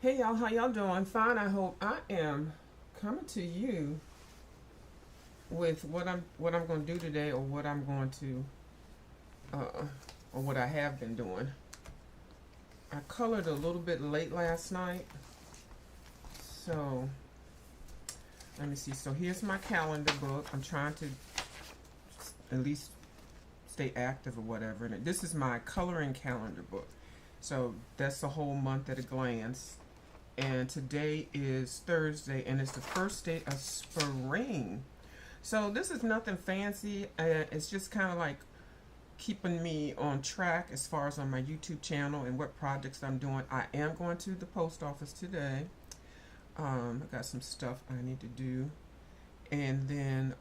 Hey y'all, how y'all doing? Fine, I hope. I am coming to you with what I'm going to do today, or what I'm going to or what I have been doing. I colored a little bit late last night, so let me see. So here's my calendar book. I'm trying to at least stay active or whatever. And this is my coloring calendar book. So that's the whole month at a glance. And today is Thursday, and it's the first day of spring. So this is nothing fancy. It's just kind of like keeping me on track as far as on my YouTube channel and what projects I'm doing. I am going to the post office today. I got some stuff I need to do, and then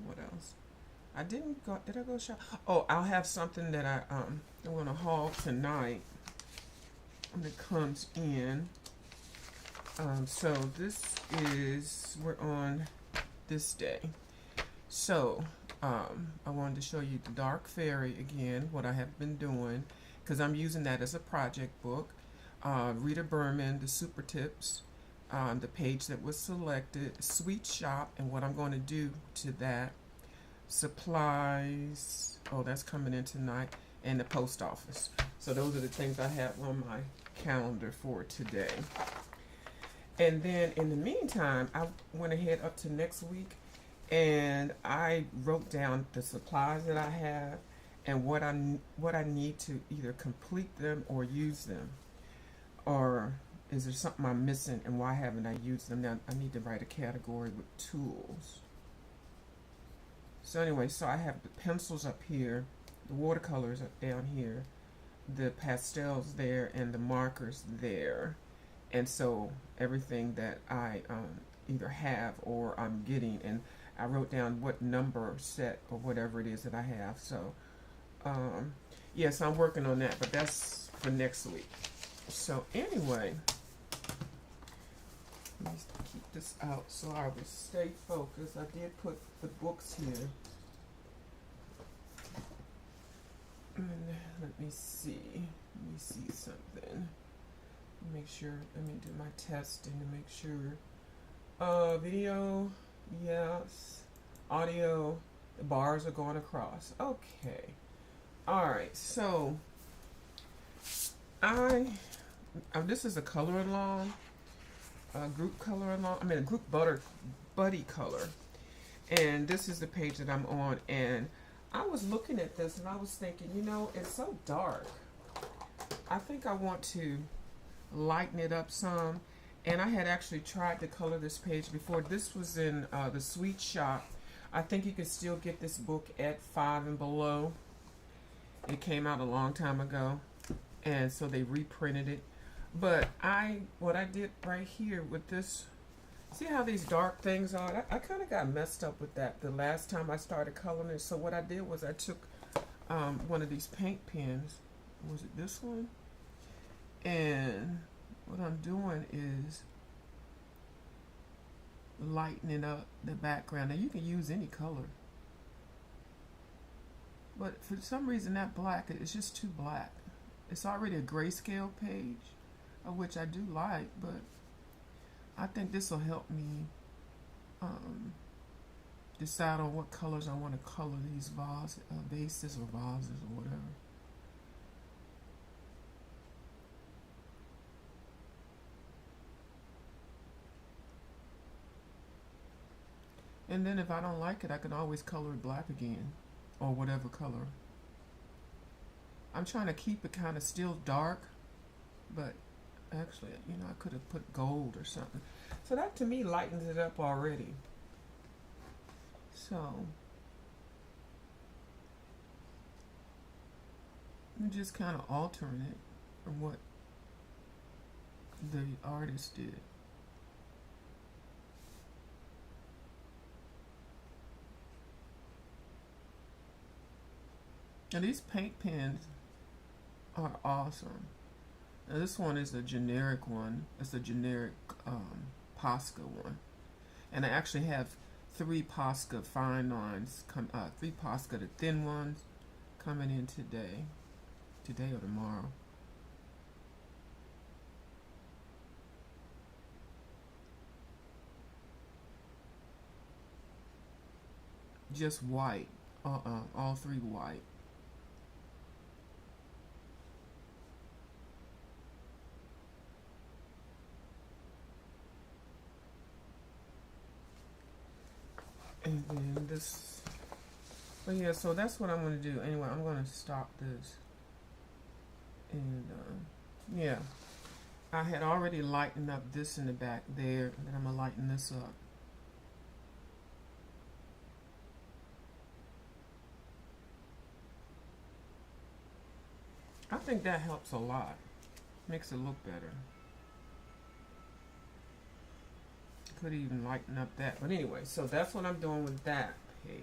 what else? I didn't go. Did I go shop? Oh, I'll have something that I'm going to haul tonight when it comes in. So this is, we're on this day. So I wanted to show you the Dark Fairy again, what I have been doing, because I'm using that as a project book. Rita Berman, the super tips, the page that was selected, Sweet Shop, and what I'm going to do to that, supplies, oh that's coming in tonight, and the post office. So those are the things I have on my calendar for today. And then in the meantime, I went ahead up to next week, and I wrote down the supplies that I have and what I need to either complete them or use them, or is there something I'm missing and why haven't I used them? Now I need to write a category with tools. So anyway, so I have the pencils up here, the watercolors up down here, the pastels there, and the markers there. And so everything that I either have or I'm getting, and I wrote down what number set or whatever it is that I have. So yes, I'm working on that, but that's for next week. So anyway, let me keep this out so I will stay focused. I did put the books here. And let me see something. Make sure, let me do my testing to make sure. Video, yes. Audio, the bars are going across. Okay. Alright, so this is a Coloralong, group Coloralong, a group BuddyColor. And this is the page that I'm on, and I was looking at this and I was thinking, you know, it's so dark. I think I want to lighten it up some, and I had actually tried to color this page before. This was in the Sweet Shop. I think you could still get this book at 5 and below. It came out a long time ago, and so they reprinted it. But what I did right here with this, see how these dark things are? I kind of got messed up with that the last time I started coloring it. So what I did was I took one of these paint pens. Was it this one? And what I'm doing is lightening up the background. Now you can use any color, but for some reason that black is just too black. It's already a grayscale page, of which I do like, but I think this will help me decide on what colors I want to color these vases or vases or whatever. And then if I don't like it, I can always color it black again, or whatever color. I'm trying to keep it kind of still dark, but actually, you know, I could have put gold or something. So that to me lightens it up already. So I'm just kind of altering it from what the artist did. Now these paint pens are awesome. Now this one is a generic one. It's a generic Posca one. And I actually have 3 Posca fine lines, 3 Posca the thin ones coming in today or tomorrow. just white. All three white. And then this, but yeah, so that's what I'm going to do. Anyway, I'm going to stop this. And yeah, I had already lightened up this in the back there, and then I'm going to lighten this up. I think that helps a lot. Makes it look better. Could even lighten up that. But anyway, so that's what I'm doing with that page.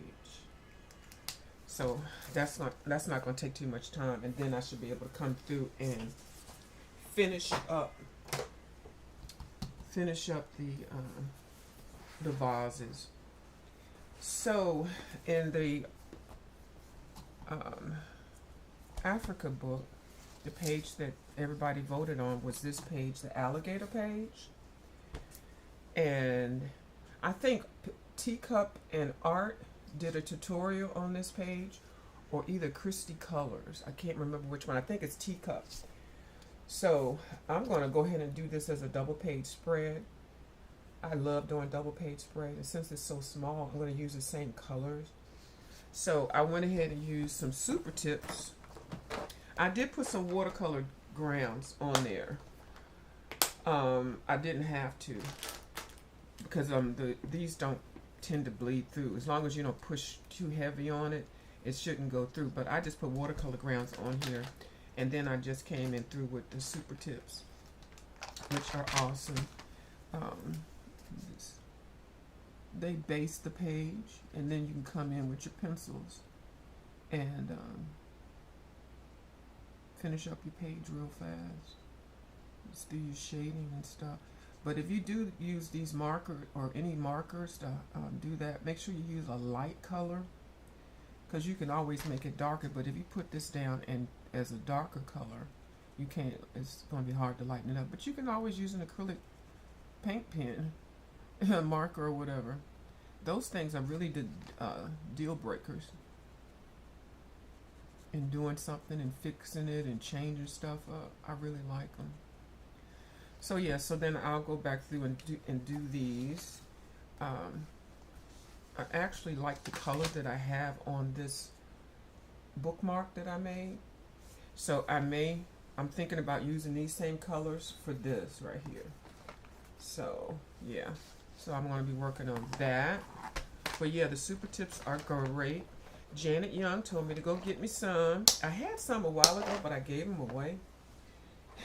So that's not going to take too much time, and then I should be able to come through and finish up the vases. So in the Africa book, the page that everybody voted on was this page, the alligator page. And I think Teacup and Art did a tutorial on this page, or either Christy Colors. I can't remember which one. I think it's Teacup. So I'm going to go ahead and do this as a double page spread. I love doing double page spread, and since it's so small, I'm going to use the same colors. So I went ahead and used some super tips. I did put some watercolor grounds on there. I didn't have to, because these don't tend to bleed through. As long as you don't push too heavy on it, it shouldn't go through. But I just put watercolor grounds on here, and then I just came in through with the super tips, which are awesome. They base the page, and then you can come in with your pencils and finish up your page real fast. Just do your shading and stuff. But if you do use these markers or any markers to do that, make sure you use a light color, because you can always make it darker. But if you put this down and as a darker color, you can't. It's going to be hard to lighten it up. But you can always use an acrylic paint pen, a marker or whatever. Those things are really the deal breakers in doing something and fixing it and changing stuff up. I really like them. So yeah, so then I'll go back through and do these. I actually like the color that I have on this bookmark that I made. So I'm thinking about using these same colors for this right here. So yeah, so I'm going to be working on that. But yeah, the super tips are great. Janet Young told me to go get me some. I had some a while ago, but I gave them away.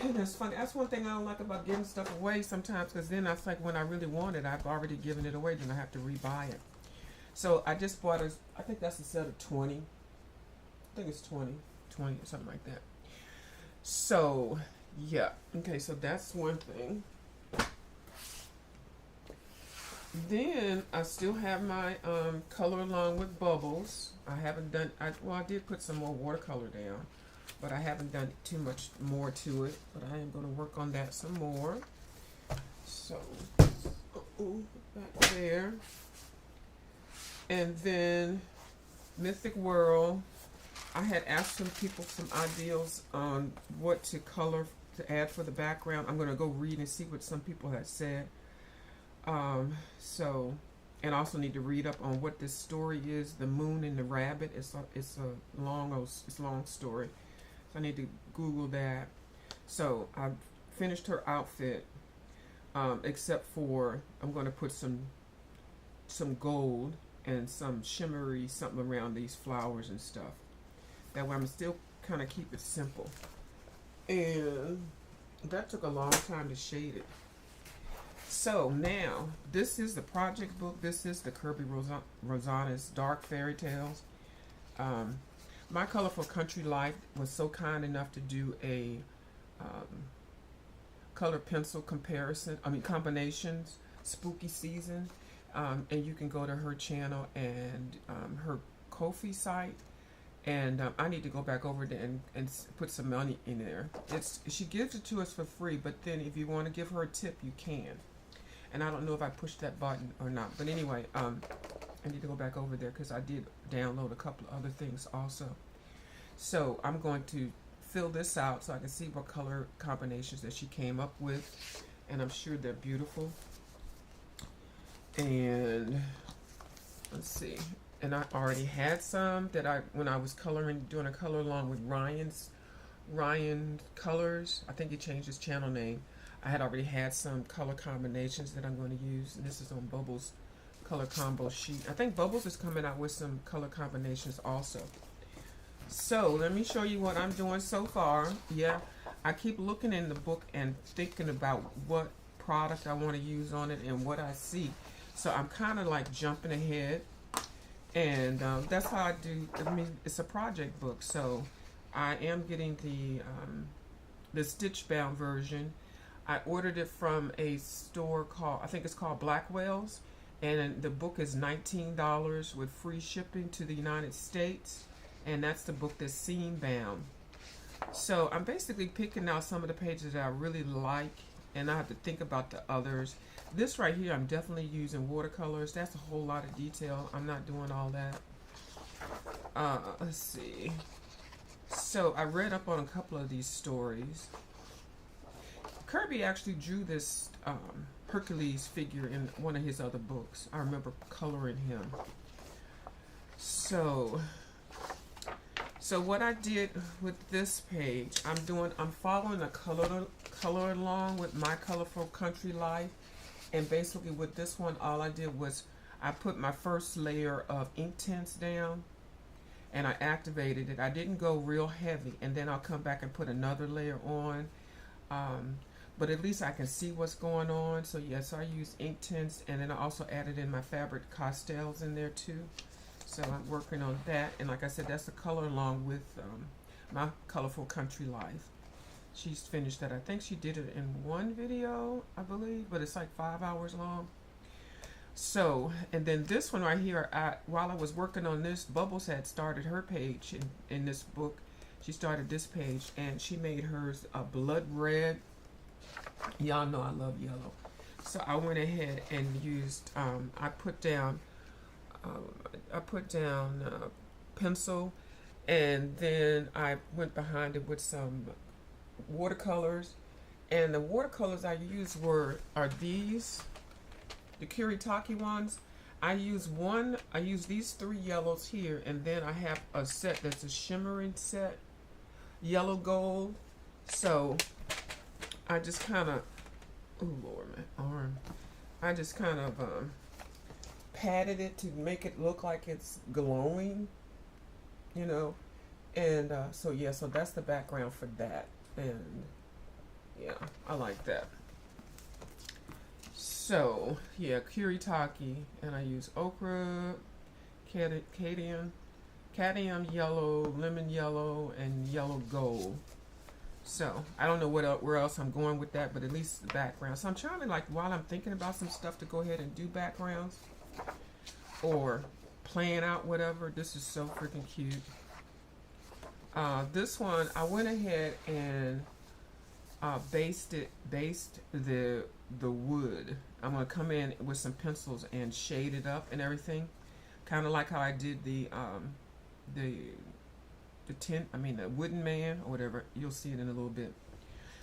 And that's funny. That's one thing I don't like about giving stuff away sometimes, because then it's like when I really want it, I've already given it away, then I have to rebuy it. So I just bought I think that's a set of 20. I think it's 20 or something like that. So yeah, okay, so that's one thing. Then I still have my Coloralong with bubbles. I haven't done, I did put some more watercolor down, but I haven't done too much more to it. But I am going to work on that some more. So, back there. And then Mythic World. I had asked some people some ideas on what to color to add for the background. I'm going to go read and see what some people had said. So, and also need to read up on what this story is, The Moon and the Rabbit. It's a long story. So I need to Google that. So I finished her outfit, except for I'm going to put some gold and some shimmery something around these flowers and stuff. That way I'm still kind of keep it simple. And that took a long time to shade it. So now, this is the project book. This is the Kirby Rosanes Dark Fairy Tales. My Colorful Country Life was so kind enough to do a color pencil combinations, spooky season. And you can go to her channel and her Ko-fi site. And I need to go back over there and put some money in there. She gives it to us for free, but then if you want to give her a tip, you can. And I don't know if I pushed that button or not. But anyway, I need to go back over there because I did download a couple of other things also. So I'm going to fill this out so I can see what color combinations that she came up with, and I'm sure they're beautiful. And let's see, and I already had some that when I was doing a color along with Ryan Colors. I think he changed his channel name. I had already had some color combinations that I'm going to use, and this is on Bubbles color combo sheet. I think Bubbles is coming out with some color combinations also. So let me show you what I'm doing so far. Yeah, I keep looking in the book and thinking about what product I want to use on it and what I see. So I'm kind of like jumping ahead, and that's how I do. I mean, it's a project book, so I am getting the stitch bound version. I ordered it from a store called, I think it's called Blackwell's, and the book is $19 with free shipping to the United States, and that's the book that's seam bound. So I'm basically picking out some of the pages that I really like, and I have to think about the others. This right here, I'm definitely using watercolors. That's a whole lot of detail. I'm not doing all that. Let's see. So I read up on a couple of these stories. Kirby actually drew this Hercules figure in one of his other books. I remember coloring him. So what I did with this page, I'm following a color along with My Colorful Country Life. And basically with this one, all I did was I put my first layer of ink tints down and I activated it. I didn't go real heavy, and then I'll come back and put another layer on. But at least I can see what's going on. So yes, I use ink tints, and then I also added in my fabric castels in there too. So I'm working on that, and like I said, that's the color along with My Colorful Country Life. She's finished that. I think she did it in one video, I believe, but it's like 5 hours long. So, and then this one right here, while I was working on this, Bubbles had started her page in this book. She started this page, and she made hers a blood red. Y'all know I love yellow. So I went ahead and used, I put down pencil, and then I went behind it with some watercolors, and the watercolors I used are these, the Kuretake ones. I use these 3 yellows here, and then I have a set that's a shimmering set, yellow gold. So I just kind of, oh Lord, my arm. I just kind of patted it to make it look like it's glowing, you know. And so yeah, so that's the background for that. And yeah, I like that. So yeah, Kuretake, and I use ochre, cadmium yellow, lemon yellow, and yellow gold. So I don't know where else I'm going with that, but at least the background. So I'm trying to, like, while I'm thinking about some stuff, to go ahead and do backgrounds or plan out whatever. This is so freaking cute. This one, I went ahead and based the wood. I'm gonna come in with some pencils and shade it up and everything, kind of like how I did the wooden man or whatever. You'll see it in a little bit.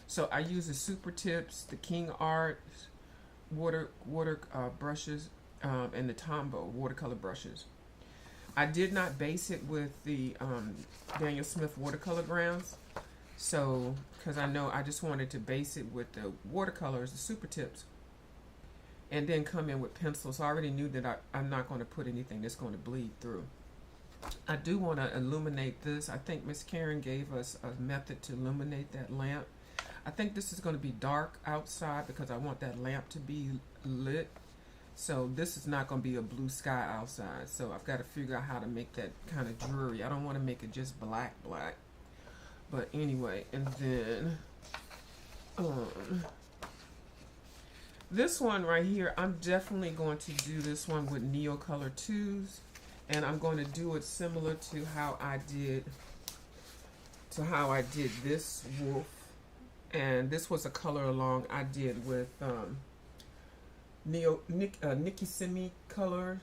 So I use the Super Tips, the King Art water brushes, and the Tombow watercolor brushes. I did not base it with the Daniel Smith watercolor grounds, so because I just wanted to base it with the watercolors, the Super Tips, and then come in with pencils. So I already knew that I'm not going to put anything that's going to bleed through. I do want to illuminate this. I think Miss Karen gave us a method to illuminate that lamp. I think this is going to be dark outside because I want that lamp to be lit. So this is not going to be a blue sky outside. So I've got to figure out how to make that kind of dreary. I don't want to make it just black. But anyway, and then this one right here, I'm definitely going to do this one with Neo Color 2s. And I'm going to do it similar to how I did this wolf. And this was a color along I did with Nikki Simi color.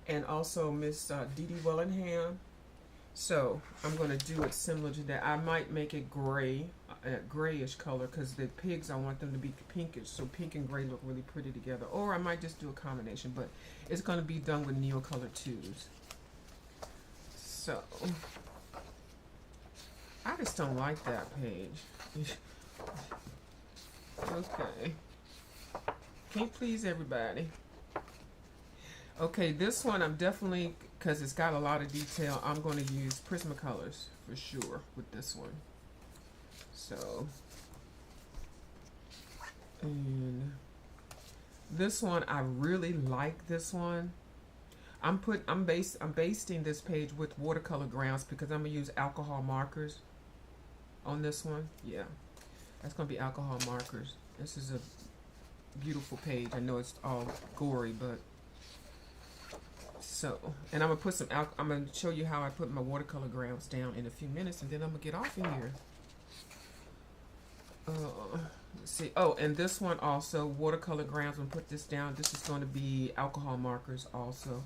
and also Miss Dee Dee Willingham. So I'm going to do it similar to that. I might make it gray, a grayish color, because the pigs, I want them to be pinkish. So pink and gray look really pretty together. Or I might just do a combination, but it's going to be done with Neocolor 2s. So I just don't like that page. Okay. Can't please everybody. Okay, this one I'm definitely, because it's got a lot of detail, I'm going to use Prismacolors for sure with this one. So, and this one, I really like this one. I'm basting this page with watercolor grounds because I'm gonna use alcohol markers on this one. Yeah, that's gonna be alcohol markers. This is a beautiful page. I know it's all gory, but so, and I'm gonna put some I'm gonna show you how I put my watercolor grounds down in a few minutes, and then I'm gonna get off of here. Let's see. Oh, and this one also, watercolor grounds. I'm gonna put this down. This is going to be alcohol markers also.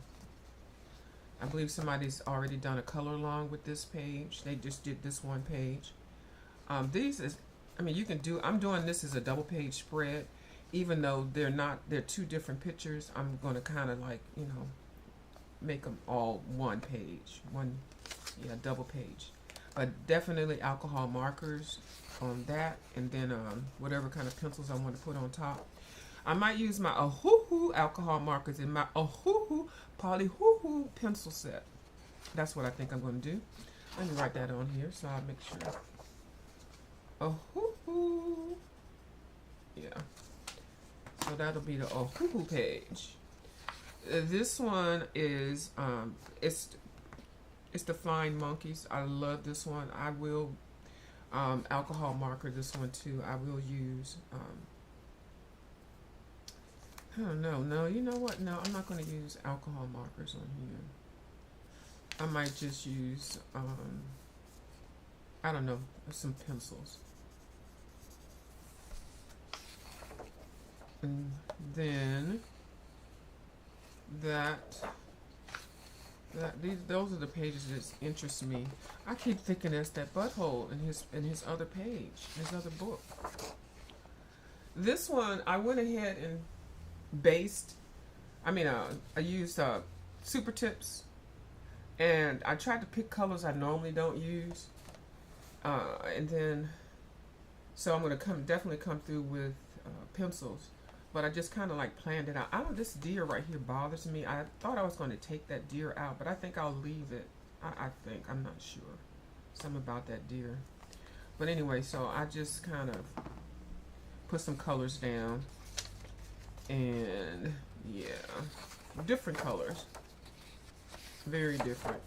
I believe somebody's already done a color along with this page. They just did this one page. These is, I mean, you can do, I'm doing this as a double page spread, even though they're two different pictures. I'm going to kind of like, you know, make them all one page, double page. But definitely alcohol markers on that, and then whatever kind of pencils I want to put on top. I might use my Ohuhu alcohol markers in my Ohuhu Polyhuhu pencil set. That's what I think I'm going to do. Let me write that on here so I'll make sure. Ohuhu. Yeah. So that'll be the Ohuhu page. This one is, it's the Flying Monkeys. I love this one. I will alcohol marker this one too. I will use, I don't know. No, you know what? No, I'm not going to use alcohol markers on here. I might just use, I don't know, some pencils. And then those are the pages that interest me. I keep thinking that's that butthole in his other page, his other book. This one, I went ahead and based. I used super tips, and I tried to pick colors I normally don't use, and then so I'm gonna definitely come through with pencils. But I just kind of like planned it out. This deer right here bothers me. I thought I was going to take that deer out, but I think I'll leave it. I'm not sure. Something about that deer. But anyway, so I just kind of put some colors down. And yeah, different colors. Very different.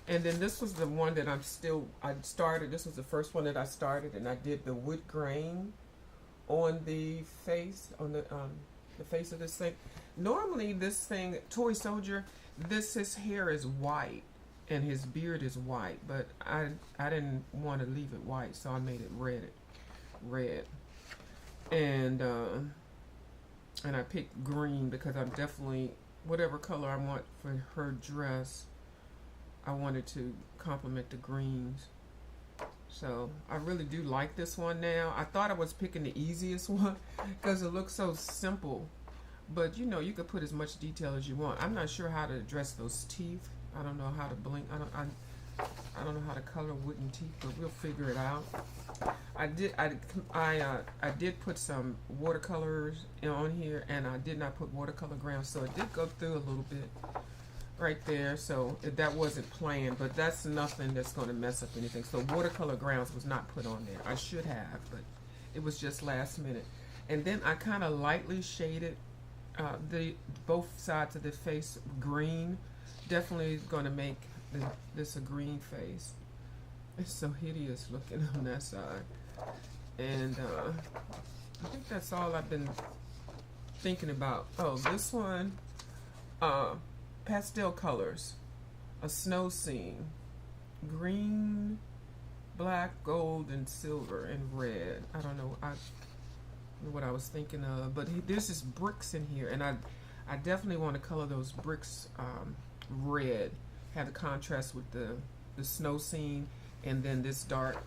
And then this was the one that I started. This was the first one that I started, and I did the wood grain on the face, on the face of this thing. Normally this thing, Toy Soldier, his hair is white and his beard is white, but I didn't want to leave it white, so I made it red. And I picked green because I'm definitely, whatever color I want for her dress, I wanted to complement the greens. So I really do like this one now. I thought I was picking the easiest one because it looks so simple. But you know, you could put as much detail as you want. I'm not sure how to address those teeth. I don't know how to blink. I don't know how to color wooden teeth, but we'll figure it out. I did put some watercolors on here, and I did not put watercolor grounds, so it did go through a little bit right there. So that wasn't planned, but that's nothing that's going to mess up anything. So watercolor grounds was not put on there. I should have, but it was just last minute. And then I kind of lightly shaded both sides of the face green. Definitely going to make this a green face. It's so hideous looking on that side. And I think that's all I've been thinking about. Oh, this one, pastel colors, a snow scene, green, black, gold, and silver, and red. I don't know what I was thinking of, but there's just bricks in here, and I I definitely want to color those bricks red, have the contrast with the snow scene, and then this dark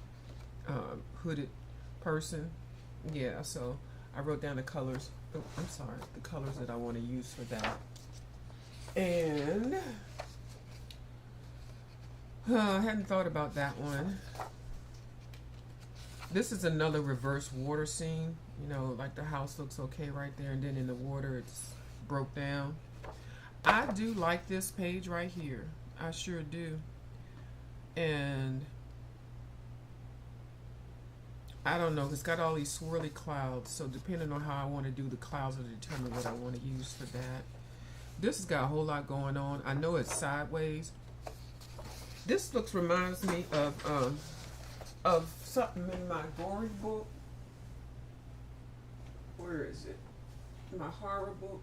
hooded person. Yeah, so I wrote down the colors. Oh, I'm sorry, the colors that I want to use for that. And I hadn't thought about that one. This is another reverse water scene. You know, like the house looks okay right there, and then in the water it's broke down. I do like this page right here. I sure do. And I don't know, it's got all these swirly clouds, so depending on how I want to do the clouds will determine what I want to use for that. This has got a whole lot going on. I know it's sideways. This reminds me of something in my gory book. Where is it? My horror books.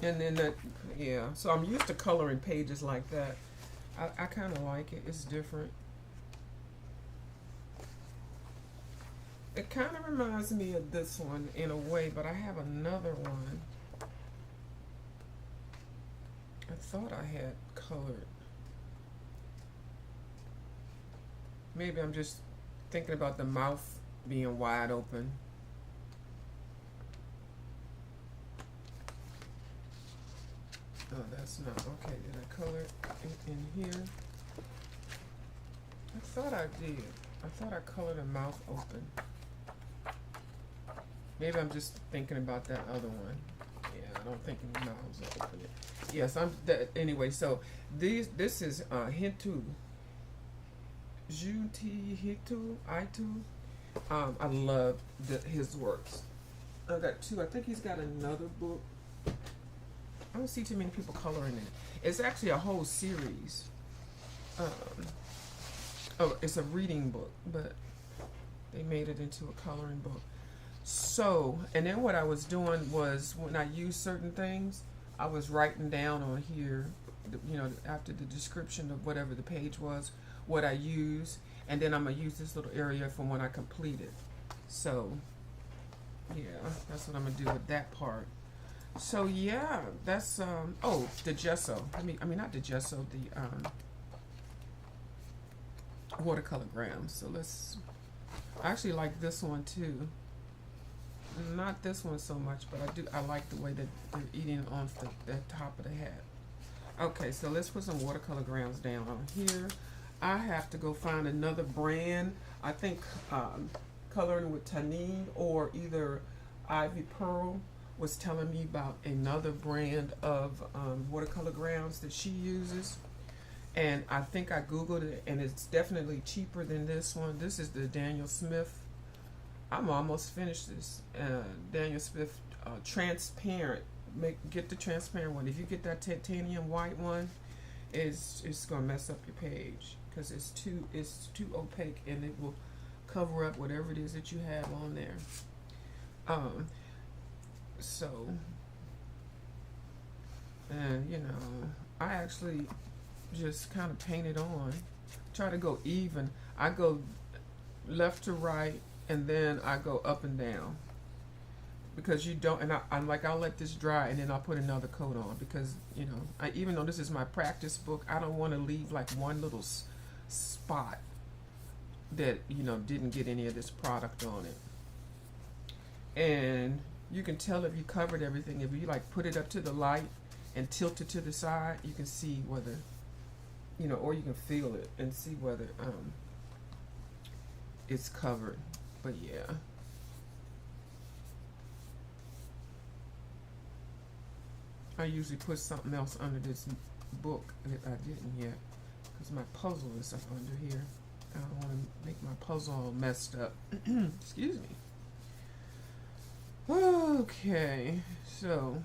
And then that, yeah. So I'm used to coloring pages like that. I kind of like it. It's different. It kind of reminds me of this one in a way, but I have another one. I thought I had colored. Maybe I'm just thinking about the mouth being wide open. Oh, that's not okay. Did I color it in here? I thought I did. I thought I colored the mouth open. Maybe I'm just thinking about that other one. Yeah, I don't think the mouths are open yet. Yes, anyway, so this is Hintu. Juti Hitu Itu. I love his works. I got two. I think he's got another book. I don't see too many people coloring it. It's actually a whole series. Oh, it's a reading book, but they made it into a coloring book. So, and then what I was doing was when I used certain things, I was writing down on here, you know, after the description of whatever the page was, what I use, and then I'm going to use this little area from when I complete it. So, yeah, that's what I'm going to do with that part. So, yeah, that's, oh, the gesso. I mean, not the gesso, the watercolor-grams. So I actually like this one too. Not this one so much, but I like the way that they're eating on the top of the hat. Okay, so let's put some watercolor-grams down on here. I have to go find another brand. I think Coloring with Tanine or either Ivy Pearl was telling me about another brand of watercolor-grams that she uses. And I think I Googled it, and it's definitely cheaper than this one. This is the Daniel Smith. I'm almost finished this. Daniel Smith transparent. Get the transparent one. If you get that titanium white one, it's gonna mess up your page because it's too opaque, and it will cover up whatever it is that you have on there. So, and you know, I actually just kind of paint it on. Try to go even. I go left to right, and then I go up and down. Because you don't, and I'm like, I'll let this dry, and then I'll put another coat on. Because, you know, even though this is my practice book, I don't want to leave like one little spot that, you know, didn't get any of this product on it. And you can tell if you covered everything. If you like put it up to the light and tilt it to the side, you can see whether, you know, or you can feel it and see whether it's covered. But yeah. I usually put something else under this book that I didn't yet because my puzzle is up under here. I don't want to make my puzzle all messed up. Excuse me. Okay, so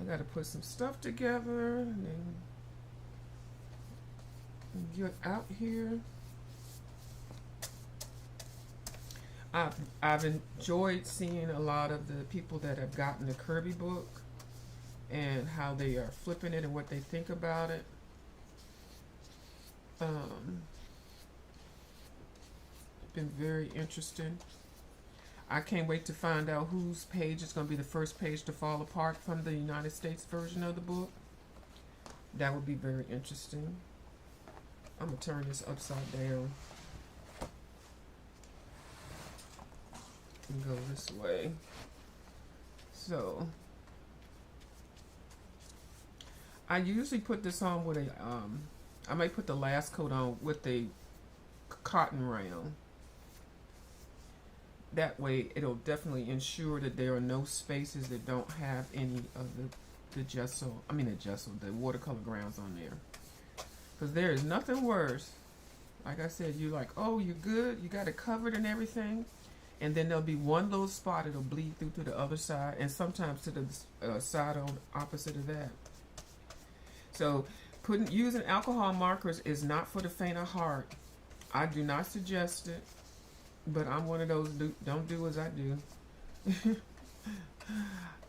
I got to put some stuff together and then get out here. I've enjoyed seeing a lot of the people that have gotten the Kirby book, and how they are flipping it and what they think about it. Been very interesting. I can't wait to find out whose page is going to be the first page to fall apart from the United States version of the book. That would be very interesting. I'm going to turn this upside down and go this way. So, I usually put this on with a, I might put the last coat on with a cotton round. That way, it'll definitely ensure that there are no spaces that don't have any of the gesso, the watercolor grounds on there. Because there is nothing worse. Like I said, you're like, oh, you're good, you got it covered and everything. And then there'll be one little spot, it'll bleed through to the other side, and sometimes to the side on opposite of that. So, using alcohol markers is not for the faint of heart. I do not suggest it. But I'm one of those, don't do as I do.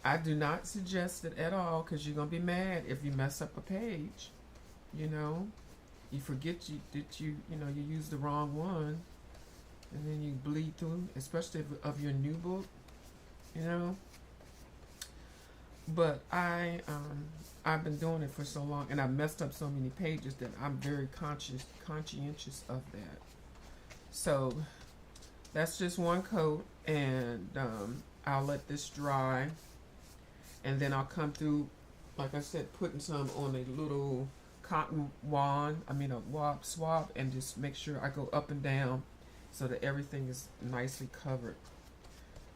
I do not suggest it at all, because you're going to be mad if you mess up a page. You know, you forget you use the wrong one, and then you bleed through, especially of your new book, you know. But I've been doing it for so long, and I've messed up so many pages that I'm very conscientious of that. So that's just one coat, and I'll let this dry, and then I'll come through, like I said, putting some on a little cotton wand, a swab, and just make sure I go up and down so that everything is nicely covered.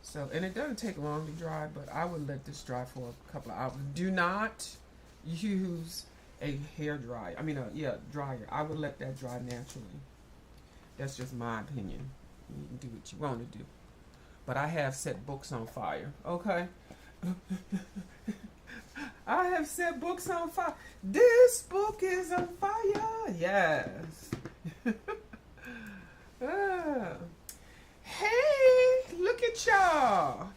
So, and it doesn't take long to dry, but I would let this dry for a couple of hours. Do not use a hair dryer. Dryer. I would let that dry naturally. That's just my opinion. You can do what you want to do. But I have set books on fire, okay? I have set books on fire. This book is on fire. Yes. Hey, look at y'all.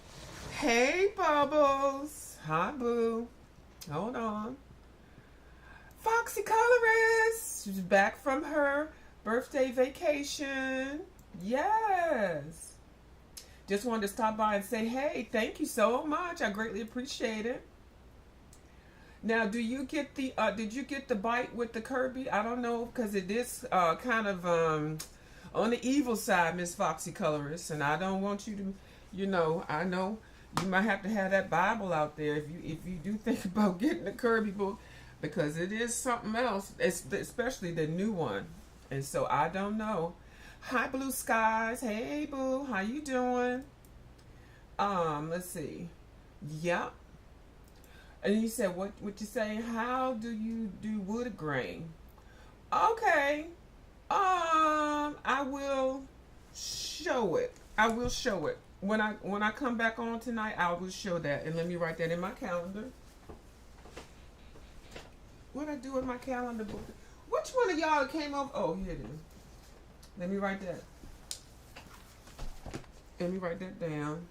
Hey, Bubbles. Hi, Boo. Hold on. Foxy Colorist. She's back from her birthday vacation. Yes. Just wanted to stop by and say, hey, thank you so much. I greatly appreciate it. Now, did you get the bite with the Kirby? I don't know, because it is kind of on the evil side, Miss Foxy Colorist, and I don't want you to, I know you might have to have that Bible out there if you do think about getting the Kirby book, because it is something else, especially the new one. And so I don't know. Hi, Blue Skies. Hey, Boo. How you doing? Let's see. Yep. And you said, what you say? How do you do wood grain? Okay. I will show it. When I come back on tonight, I will show that. And let me write that in my calendar. What I do in my calendar book? Which one of y'all came over? Oh, here it is. Let me write that. Let me write that down.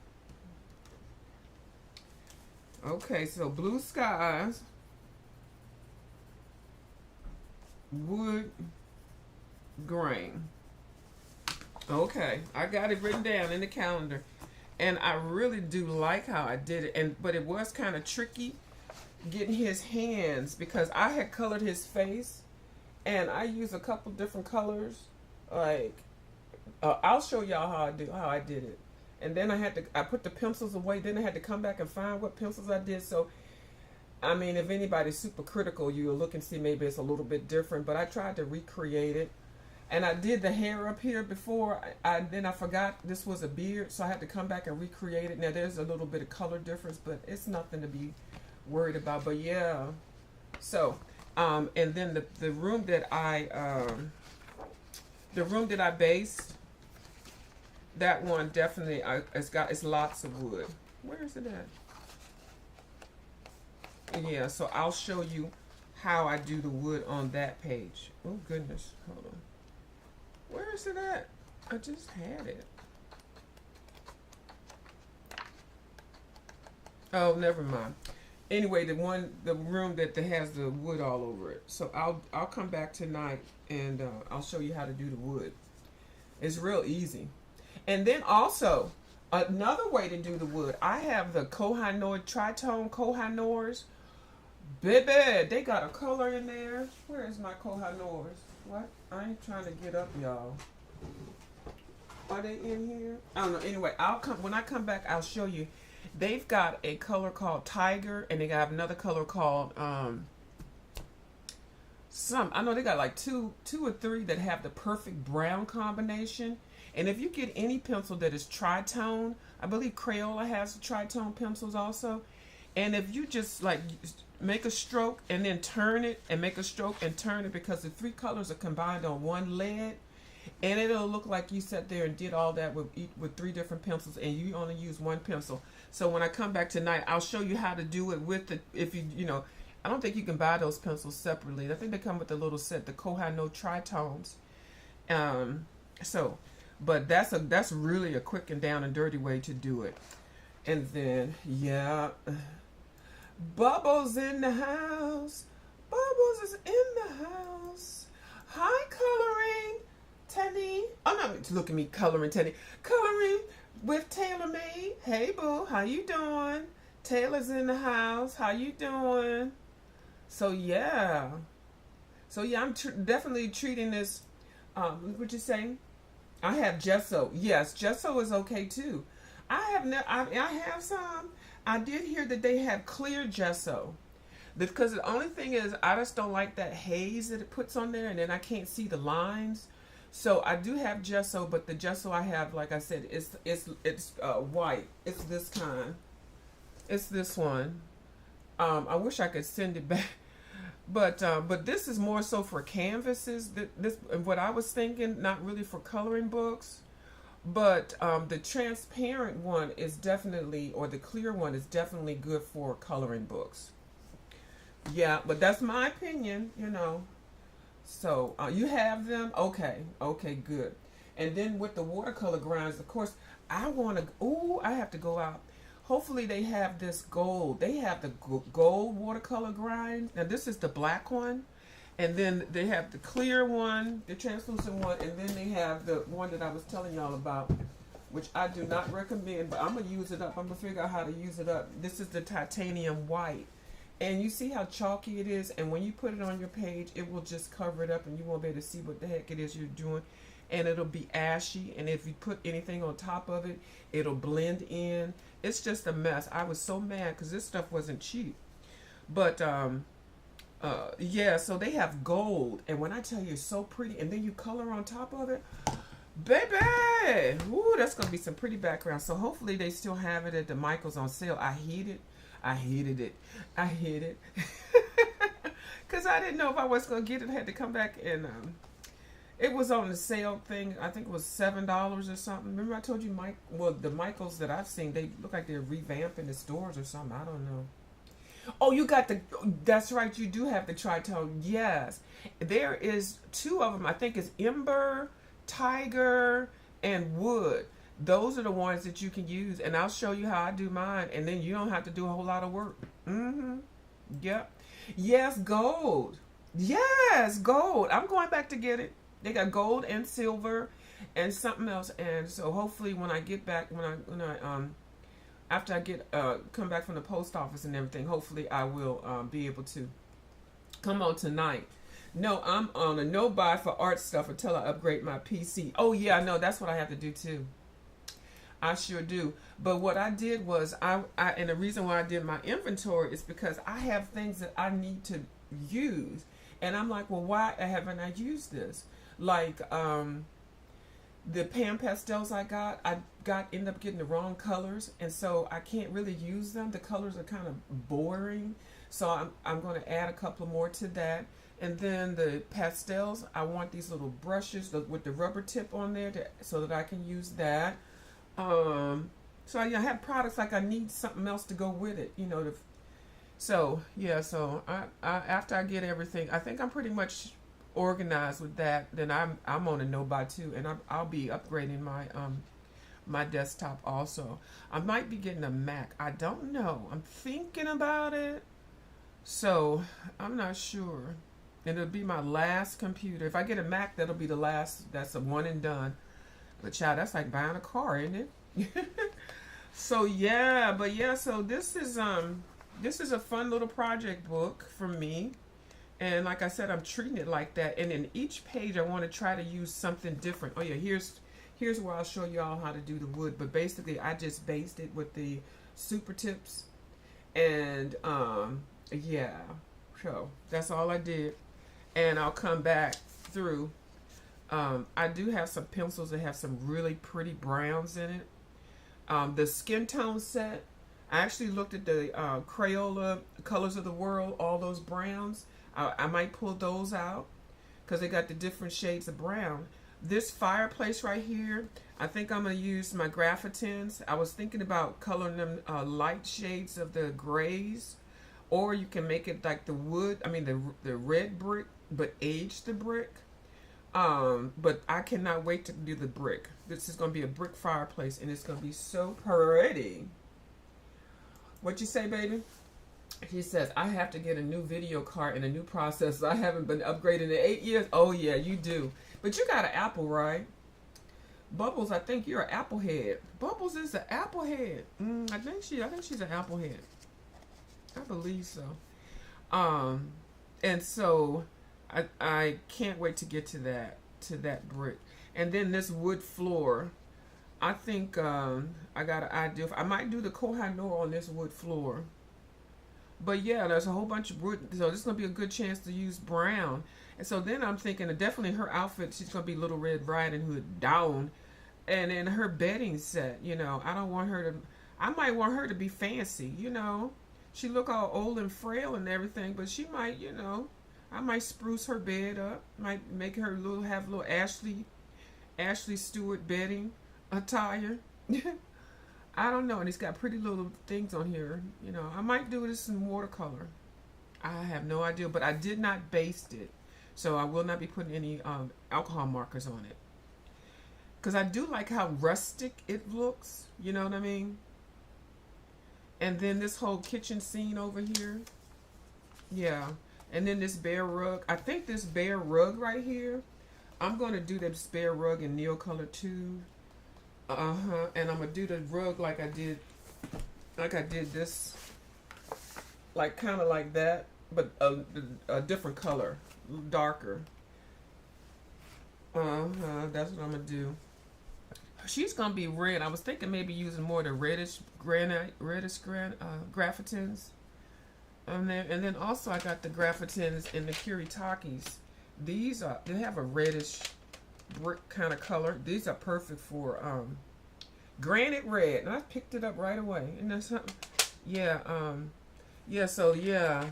Okay, so Blue Skies, wood grain. Okay, I got it written down in the calendar, and I really do like how I did it. But it was kind of tricky getting his hands, because I had colored his face, and I used a couple different colors. Like, I'll show y'all how I did it. And then I put the pencils away. Then I had to come back and find what pencils I did. So, if anybody's super critical, you'll look and see maybe it's a little bit different. But I tried to recreate it. And I did the hair up here before. Then I forgot this was a beard. So I had to come back and recreate it. Now, there's a little bit of color difference, but it's nothing to be worried about. But, yeah. So, and then the room that I based, that one definitely, it's lots of wood. Where is it at? Yeah, so I'll show you how I do the wood on that page. Oh goodness, hold on. Where is it at? I just had it. Oh, never mind. Anyway, the room that has the wood all over it. So I'll come back tonight and I'll show you how to do the wood. It's real easy. And then also another way to do the wood, I have the Kohinoor Tritone Kohinoors. Baby, they got a color in there. Where is my Kohinoors? What? I ain't trying to get up, y'all. Are they in here? I don't know. Anyway, when I come back, I'll show you. They've got a color called Tiger, and they have another color called I know they got like two or three that have the perfect brown combination. And if you get any pencil that is tritone, I believe Crayola has tritone pencils also. And if you just like make a stroke and then turn it and make a stroke and turn it, because the three colors are combined on one lead, and it'll look like you sat there and did all that with three different pencils, and you only use one pencil. So when I come back tonight, I'll show you how to do it with the, if you know, I don't think you can buy those pencils separately. I think they come with the little set, the Kohinoor Tritones. But that's really a quick and down and dirty way to do it. And then, yeah, Bubbles in the house. Bubbles is in the house. Hi, Coloring Teddy. Oh, no, look at me, Coloring Teddy. Coloring with Taylor Made. Hey, boo, how you doing? Taylor's in the house. How you doing? So, yeah. I'm definitely treating this, what you saying? I have gesso. Yes, gesso is okay, too. I have some. I did hear that they have clear gesso. Because the only thing is, I just don't like that haze that it puts on there, and then I can't see the lines. So I do have gesso, but the gesso I have, like I said, it's white. It's this kind. It's this one. I wish I could send it back, but this is more so for canvases. This what I was thinking, not really for coloring books. But the transparent one is definitely, or the clear one is definitely good for coloring books. Yeah, but that's my opinion, you know. So you have them? Okay, good. And then with the watercolor grinds, of course, I have to go out. Hopefully they have this gold. They have the gold watercolor grind. Now this is the black one. And then they have the clear one, the translucent one, and then they have the one that I was telling y'all about, which I do not recommend, but I'm going to use it up. I'm going to figure out how to use it up. This is the titanium white. And you see how chalky it is? And when you put it on your page, it will just cover it up, and you won't be able to see what the heck it is you're doing. And it'll be ashy, and if you put anything on top of it, it'll blend in. It's just a mess. I was so mad because this stuff wasn't cheap. But, yeah, so they have gold, and when I tell you it's so pretty, and then you color on top of it, baby, ooh, that's gonna be some pretty background. So hopefully they still have it at the Michael's on sale. I hated it because I didn't know if I was gonna get it. I had to come back, and it was on the sale thing. I think it was $7 or something. Remember I told you, the Michael's that I've seen, they look like they're revamping the stores or something. I don't know. Oh, you got that's right, you do have the tritone. Yes. There is two of them. I think it's Ember, Tiger, and Wood. Those are the ones that you can use, and I'll show you how I do mine, and then you don't have to do a whole lot of work. Yep. Yes, gold. Yes, gold. I'm going back to get it. They got gold and silver and something else, and so hopefully when I get back, after I come back from the post office and everything, hopefully I will be able to come on tonight. No, I'm on a no buy for art stuff until I upgrade my PC. Oh yeah, I know, that's what I have to do too. I sure do. But what I did was, and the reason why I did my inventory is because I have things that I need to use, and I'm like, well, why haven't I used this? Like the pan pastels I ended up getting the wrong colors, and so I can't really use them. The colors are kind of boring, so I'm going to add a couple more to that. And then the pastels, I want these little brushes with the rubber tip on there so that I can use that. So I have products like I need something else to go with it, you know. So I after I get everything, I think I'm pretty much organized with that. Then I'm on a no buy too, and I'll be upgrading my desktop also. I might be getting a Mac. I don't know. I'm thinking about it. So I'm not sure. And it'll be my last computer. If I get a Mac, that'll be the last. That's a one and done. But child, that's like buying a car, isn't it? So yeah, but yeah, so this is a fun little project book for me. And like I said, I'm treating it like that. And in each page I want to try to use something different. Oh yeah, here's where I'll show y'all how to do the wood. But basically I just based it with the super tips. And yeah. So that's all I did. And I'll come back through. I do have some pencils that have some really pretty browns in it. The skin tone set, I actually looked at the Crayola Colors of the World, all those browns. I might pull those out because they got the different shades of brown. This fireplace right here, I think I'm going to use my graphitins. I was thinking about coloring them light shades of the grays, or you can make it like the wood, I mean the red brick, but age the brick. But I cannot wait to do the brick. This is going to be a brick fireplace, and it's going to be so pretty. What you say, baby? He says, I have to get a new video card and a new processor. I haven't been upgraded in 8 years. Oh, yeah, you do. But you got an Apple, right? Bubbles, I think you're an Apple head. Bubbles is an Apple head. I think she's an Apple head. I believe so. And so I can't wait to get to that brick. And then this wood floor, I think I got an idea. I might do the Kohinoor on this wood floor. But yeah, there's a whole bunch of wood, so this is going to be a good chance to use brown. And so then I'm thinking that definitely her outfit, she's going to be Little Red Riding Hood down. And then her bedding set, you know, I might want her to be fancy, you know. She look all old and frail and everything, but she might, you know, I might spruce her bed up, might make her have a little Ashley Stewart bedding attire. I don't know, and it's got pretty little things on here. You know, I might do this in watercolor. I have no idea, but I did not baste it, so I will not be putting any alcohol markers on it. Because I do like how rustic it looks, you know what I mean? And then this whole kitchen scene over here. Yeah, and then this bear rug. I think this bear rug right here, I'm going to do this bear rug in Neocolor too. And I'm gonna do the rug like I did this, like kind of like that, but a different color, darker. That's what I'm gonna do. She's gonna be red. I was thinking maybe using more of the reddish graphitins. And then also I got the graphitins in the Kuritakis. They have a reddish brick kind of color. These are perfect for granite red, and I picked it up right away. And that's something. Yeah, so yeah,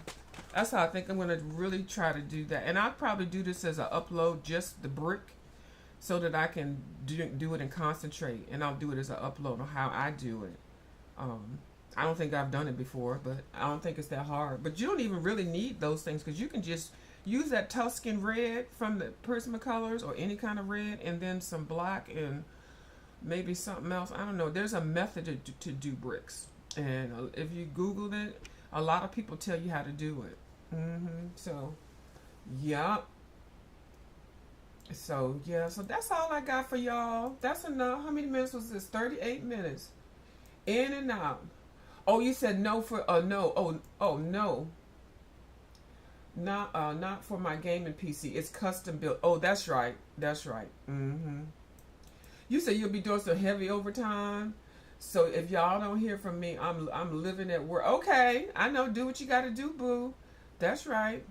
that's how I think I'm gonna really try to do that. And I'll probably do this as an upload, just the brick, so that I can do it and concentrate. And I'll do it as an upload on how I do it. I don't think I've done it before, but I don't think it's that hard. But you don't even really need those things, because you can just use that Tuscan red from the Prismacolors or any kind of red, and then some black and maybe something else. I don't know. There's a method to do bricks, and if you Googled it, a lot of people tell you how to do it. So, yeah. So that's all I got for y'all. That's enough. How many minutes was this? 38 minutes. In and out. Oh, you said no for no. Oh no. Not for my gaming PC. It's custom built. Oh, that's right. That's right. You said you'll be doing some heavy overtime. So if y'all don't hear from me, I'm living at work. Okay, I know. Do what you got to do, boo. That's right.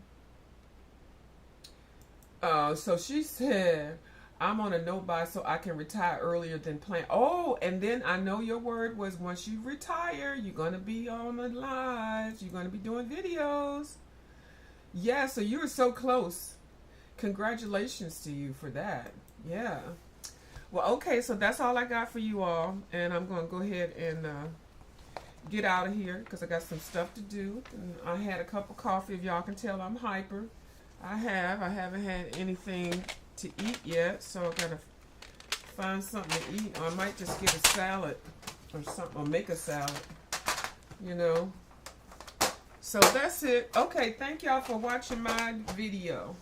So she said, I'm on a no buy so I can retire earlier than planned. Oh, and then I know your word was once you retire, you're gonna be on the lives. You're gonna be doing videos. Yeah, so you were so close. Congratulations to you for that. Yeah. Well, okay, so that's all I got for you all. And I'm going to go ahead and get out of here because I got some stuff to do. And I had a cup of coffee. If y'all can tell, I'm hyper. I haven't had anything to eat yet. So I got to find something to eat, or I might just get a salad or something, or make a salad, you know. So that's it. Okay, thank y'all for watching my video.